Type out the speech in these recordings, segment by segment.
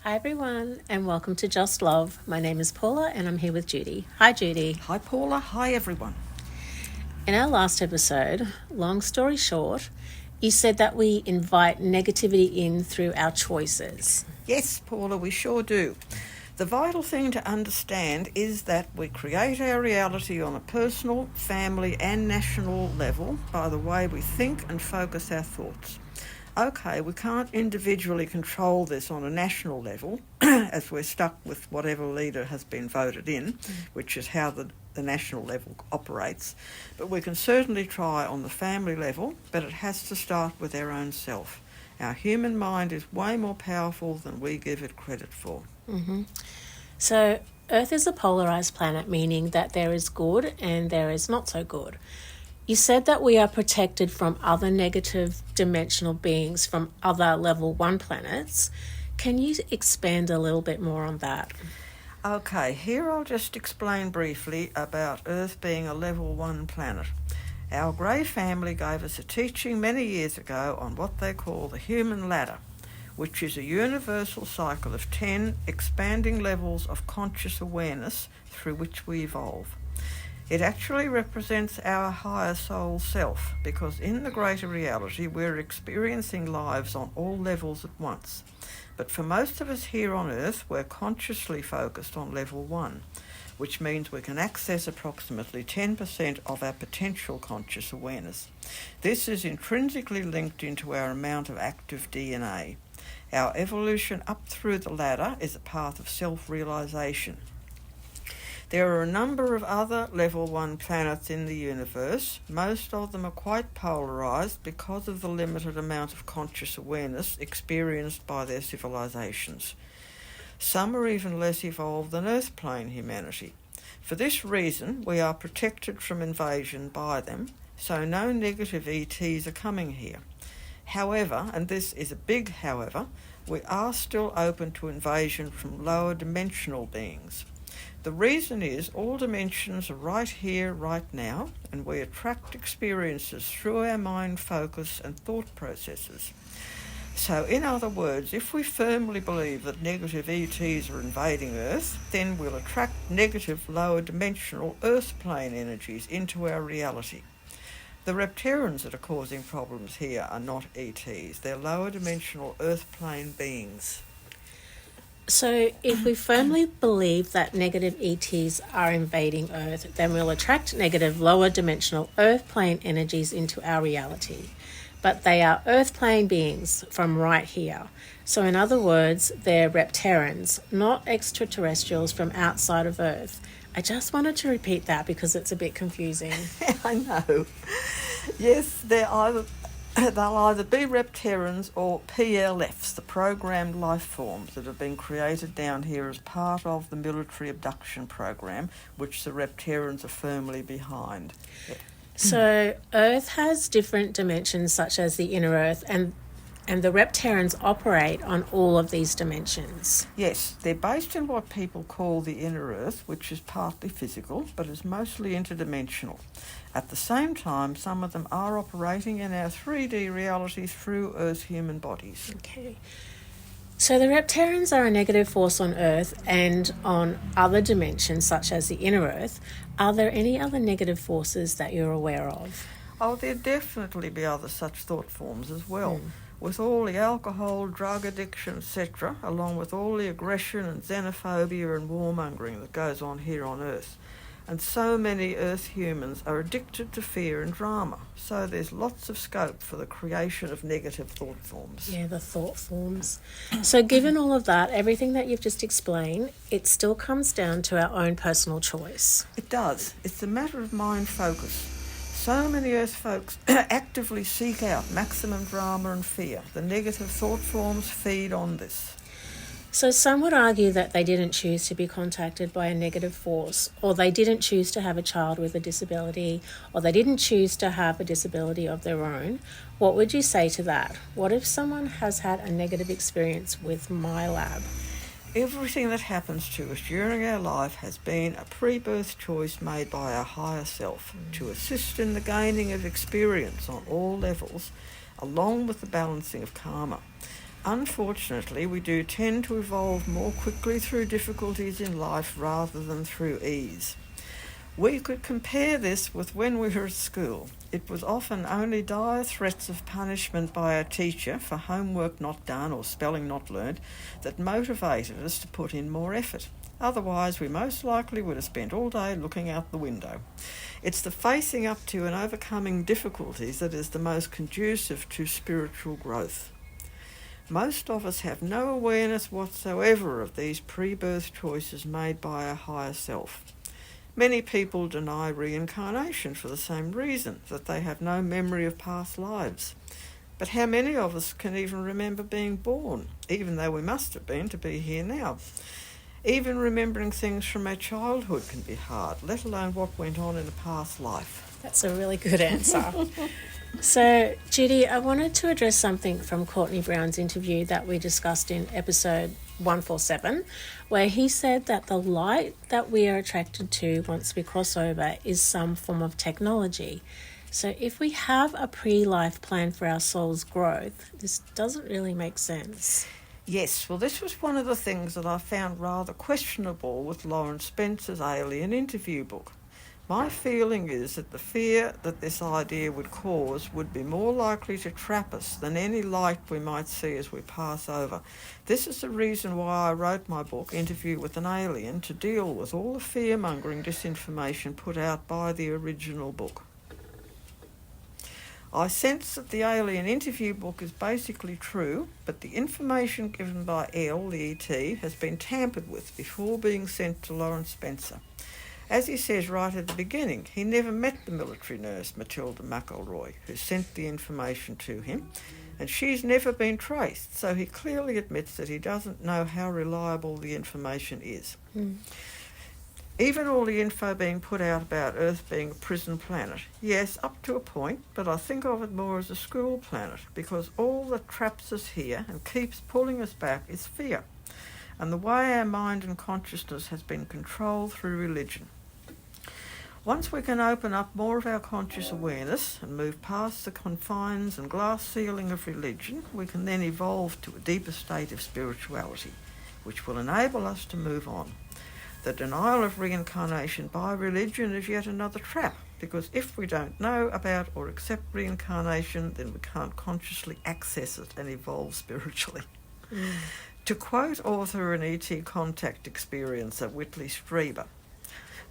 Hi everyone and welcome to Just Love. My name is Paula and I'm here with Judy. Hi Judy. Hi Paula, hi everyone. In our last episode, long story short, you said that we invite negativity in through our choices. Yes, Paula, we sure do. The vital thing to understand is that we create our reality on a personal, family and national level by the way we think and focus our thoughts. Okay, we can't individually control this on a national level as we're stuck with whatever leader has been voted in, which is how the national level operates. But we can certainly try on the family level, but it has to start with our own self. Our human mind is way more powerful than we give it credit for. Mm-hmm. So Earth is a polarized planet, meaning that there is good and there is not so good. You said that we are protected from other negative dimensional beings from other level 1 planets. Can you expand a little bit more on that? Okay, here I'll just explain briefly about Earth being a level 1 planet. Our Grey family gave us a teaching many years ago on what they call the human ladder, which is a universal cycle of 10 expanding levels of conscious awareness through which we evolve. It actually represents our higher soul self because in the greater reality we're experiencing lives on all levels at once. But for most of us here on Earth, we're consciously focused on level 1, which means we can access approximately 10% of our potential conscious awareness. This is intrinsically linked into our amount of active DNA. Our evolution up through the ladder is a path of self-realization. There are a number of other level 1 planets in the universe. Most of them are quite polarized because of the limited amount of conscious awareness experienced by their civilizations. Some are even less evolved than Earth plane humanity. For this reason, we are protected from invasion by them, so no negative ETs are coming here. However, and this is a big however, we are still open to invasion from lower dimensional beings. The reason is all dimensions are right here, right now, and we attract experiences through our mind focus and thought processes. So, in other words, if we firmly believe that negative ETs are invading Earth, then we'll attract negative lower dimensional Earth plane energies into our reality. The reptarians that are causing problems here are not ETs, they're lower dimensional Earth plane beings. So if we firmly believe that negative ETs are invading Earth, then we'll attract negative lower dimensional Earth plane energies into our reality. But they are Earth plane beings from right here. So in other words, they're reptarians, not extraterrestrials from outside of Earth. I just wanted to repeat that because it's a bit confusing. I know. Yes, they'll either be reptarians or PLFs, the programmed life forms that have been created down here as part of the military abduction program, which the reptarians are firmly behind. So Earth has different dimensions such as the inner Earth and the reptarians operate on all of these dimensions. Yes, they're based in what people call the inner Earth, which is partly physical, but is mostly interdimensional. At the same time, some of them are operating in our 3D reality through Earth's human bodies. Okay. So the reptarians are a negative force on Earth and on other dimensions such as the inner Earth. Are there any other negative forces that you're aware of? Oh, there'd definitely be other such thought forms as well. With all the alcohol, drug addiction, etc., along with all the aggression and xenophobia and warmongering that goes on here on Earth. And so many Earth humans are addicted to fear and drama, so there's lots of scope for the creation of negative thought forms. Yeah, the thought forms. So given all of that, everything that you've just explained, it still comes down to our own personal choice. It does. It's a matter of mind focus. So many Earth folks actively seek out maximum drama and fear. The negative thought forms feed on this. So some would argue that they didn't choose to be contacted by a negative force, or they didn't choose to have a child with a disability, or they didn't choose to have a disability of their own. What would you say to that? What if someone has had a negative experience with my lab? Everything that happens to us during our life has been a pre-birth choice made by our higher self to assist in the gaining of experience on all levels, along with the balancing of karma. Unfortunately, we do tend to evolve more quickly through difficulties in life rather than through ease. We could compare this with when we were at school. It was often only dire threats of punishment by a teacher for homework not done or spelling not learnt that motivated us to put in more effort. Otherwise, we most likely would have spent all day looking out the window. It's the facing up to and overcoming difficulties that is the most conducive to spiritual growth. Most of us have no awareness whatsoever of these pre-birth choices made by our higher self. Many people deny reincarnation for the same reason, that they have no memory of past lives. But how many of us can even remember being born, even though we must have been to be here now? Even remembering things from our childhood can be hard, let alone what went on in a past life. That's a really good answer. So, Judy, I wanted to address something from Courtney Brown's interview that we discussed in episode 147, where he said that the light that we are attracted to once we cross over is some form of technology. So if we have a pre-life plan for our soul's growth, this doesn't really make sense. Yes, well, this was one of the things that I found rather questionable with Lawrence Spencer's alien interview book. My feeling is that the fear that this idea would cause would be more likely to trap us than any light we might see as we pass over. This is the reason why I wrote my book, Interview with an Alien, to deal with all the fear-mongering disinformation put out by the original book. I sense that the alien interview book is basically true, but the information given by L, the ET, has been tampered with before being sent to Lawrence Spencer. As he says right at the beginning, he never met the military nurse, Matilda McElroy, who sent the information to him, and she's never been traced, so he clearly admits that he doesn't know how reliable the information is. Even all the info being put out about Earth being a prison planet, yes, up to a point, but I think of it more as a school planet, because all that traps us here and keeps pulling us back is fear, and the way our mind and consciousness has been controlled through religion. Once we can open up more of our conscious awareness and move past the confines and glass ceiling of religion, we can then evolve to a deeper state of spirituality, which will enable us to move on. The denial of reincarnation by religion is yet another trap, because if we don't know about or accept reincarnation, then we can't consciously access it and evolve spiritually. To quote author and ET contact experiencer Whitley Strieber,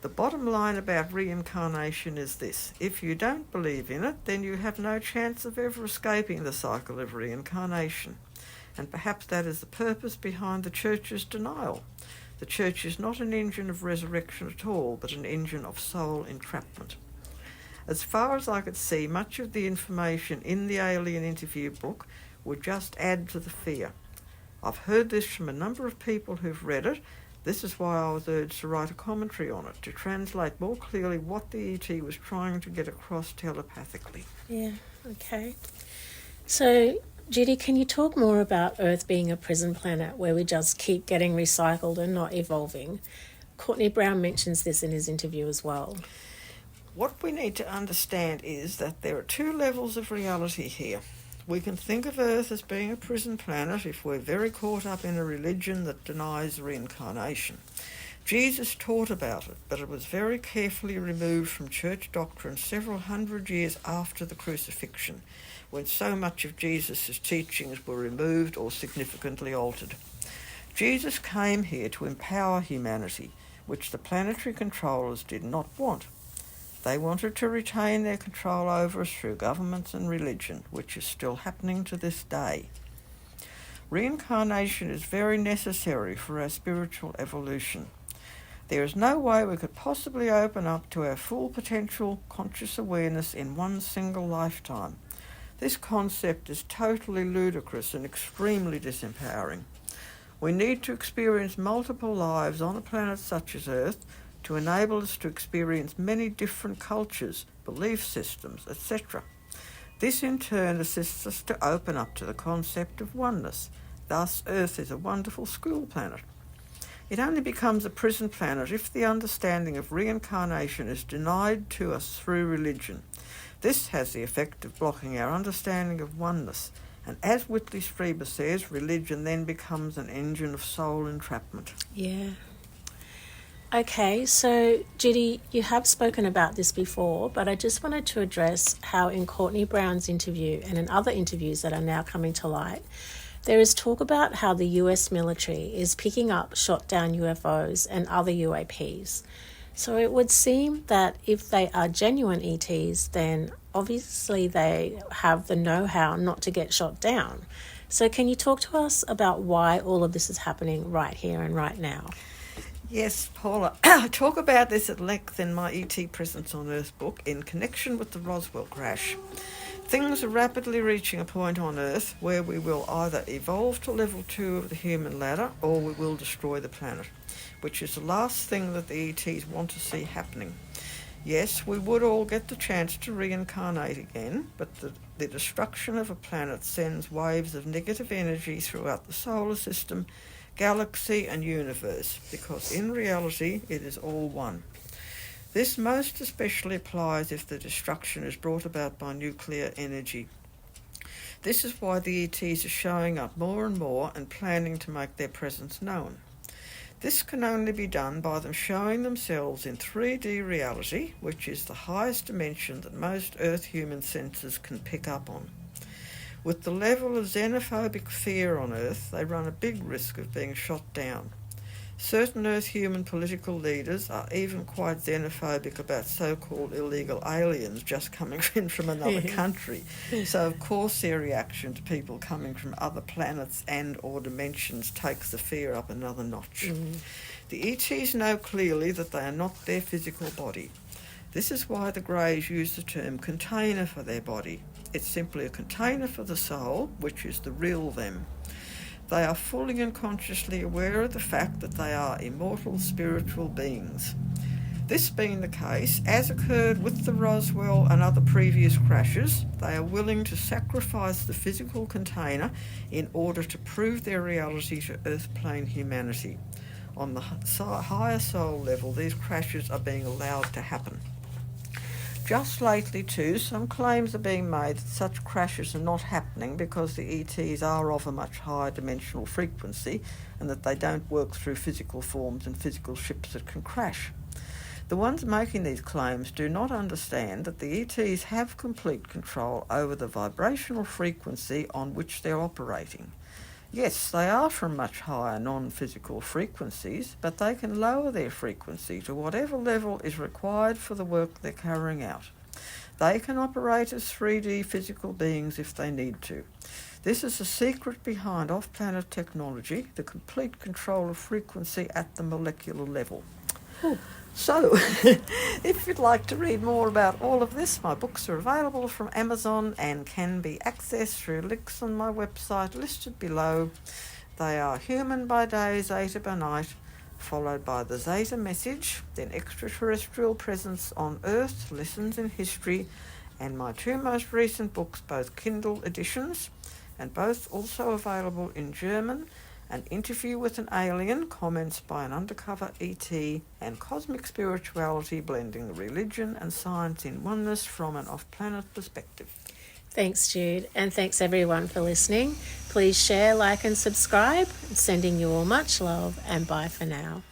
the bottom line about reincarnation is this: if you don't believe in it, then you have no chance of ever escaping the cycle of reincarnation. And perhaps that is the purpose behind the Church's denial. The Church is not an engine of resurrection at all, but an engine of soul entrapment. As far as I could see, much of the information in the alien interview book would just add to the fear. I've heard this from a number of people who've read it. This is why I was urged to write a commentary on it, to translate more clearly what the ET was trying to get across telepathically. Yeah, okay. So, Judy, can you talk more about Earth being a prison planet where we just keep getting recycled and not evolving? Courtney Brown mentions this in his interview as well. What we need to understand is that there are two levels of reality here. We can think of Earth as being a prison planet if we're very caught up in a religion that denies reincarnation. Jesus taught about it, but it was very carefully removed from church doctrine several hundred years after the crucifixion, when so much of Jesus' teachings were removed or significantly altered. Jesus came here to empower humanity, which the planetary controllers did not want. They wanted to retain their control over us through governments and religion, which is still happening to this day. Reincarnation is very necessary for our spiritual evolution. There is no way we could possibly open up to our full potential conscious awareness in one single lifetime. This concept is totally ludicrous and extremely disempowering. We need to experience multiple lives on a planet such as Earth to enable us to experience many different cultures, belief systems, etc. This in turn assists us to open up to the concept of oneness. Thus, Earth is a wonderful school planet. It only becomes a prison planet if the understanding of reincarnation is denied to us through religion. This has the effect of blocking our understanding of oneness, And as Whitley Strieber says, religion then becomes an engine of soul entrapment. Yeah. Okay, so Judy, you have spoken about this before, but I just wanted to address how in Courtney Brown's interview and in other interviews that are now coming to light, there is talk about how the US military is picking up shot down UFOs and other UAPs. So it would seem that if they are genuine ETs, then obviously they have the know-how not to get shot down. So can you talk to us about why all of this is happening right here and right now? Yes, Paula. I talk about this at length in my ET Presence on Earth book in connection with the Roswell crash. Things are rapidly reaching a point on Earth where we will either evolve to level 2 of the human ladder or we will destroy the planet, which is the last thing that the ETs want to see happening. Yes, we would all get the chance to reincarnate again, but the destruction of a planet sends waves of negative energy throughout the solar system, galaxy and universe, because in reality it is all one. This most especially applies if the destruction is brought about by nuclear energy. This is why the ETs are showing up more and more and planning to make their presence known. This can only be done by them showing themselves in 3D reality, which is the highest dimension that most Earth human senses can pick up on. With the level of xenophobic fear on Earth, they run a big risk of being shot down. Certain Earth human political leaders are even quite xenophobic about so-called illegal aliens just coming in from another country. So, of course, their reaction to people coming from other planets and or dimensions takes the fear up another notch. The ETs know clearly that they are not their physical body. This is why the Greys use the term container for their body. It's simply a container for the soul, which is the real them. They are fully and consciously aware of the fact that they are immortal spiritual beings. This being the case, as occurred with the Roswell and other previous crashes, they are willing to sacrifice the physical container in order to prove their reality to Earth plane humanity. On the higher soul level, these crashes are being allowed to happen. Just lately too, some claims are being made that such crashes are not happening because the ETs are of a much higher dimensional frequency and that they don't work through physical forms and physical ships that can crash. The ones making these claims do not understand that the ETs have complete control over the vibrational frequency on which they're operating. Yes, they are from much higher non-physical frequencies, but they can lower their frequency to whatever level is required for the work they're carrying out. They can operate as 3D physical beings if they need to. This is the secret behind off-planet technology, the complete control of frequency at the molecular level. Ooh. So, if you'd like to read more about all of this, my books are available from Amazon and can be accessed through links on my website listed below. They are Human by Day, Zeta by Night, followed by the Zeta Message, then Extraterrestrial Presence on Earth, Lessons in History, and my two most recent books, both Kindle editions, and both also available in German, An Interview with an Alien, Comments by an Undercover ET, and Cosmic Spirituality, Blending Religion and Science in Oneness from an Off-Planet Perspective. Thanks, Jude, and thanks everyone for listening. Please share, like and subscribe. Sending you all much love, and bye for now.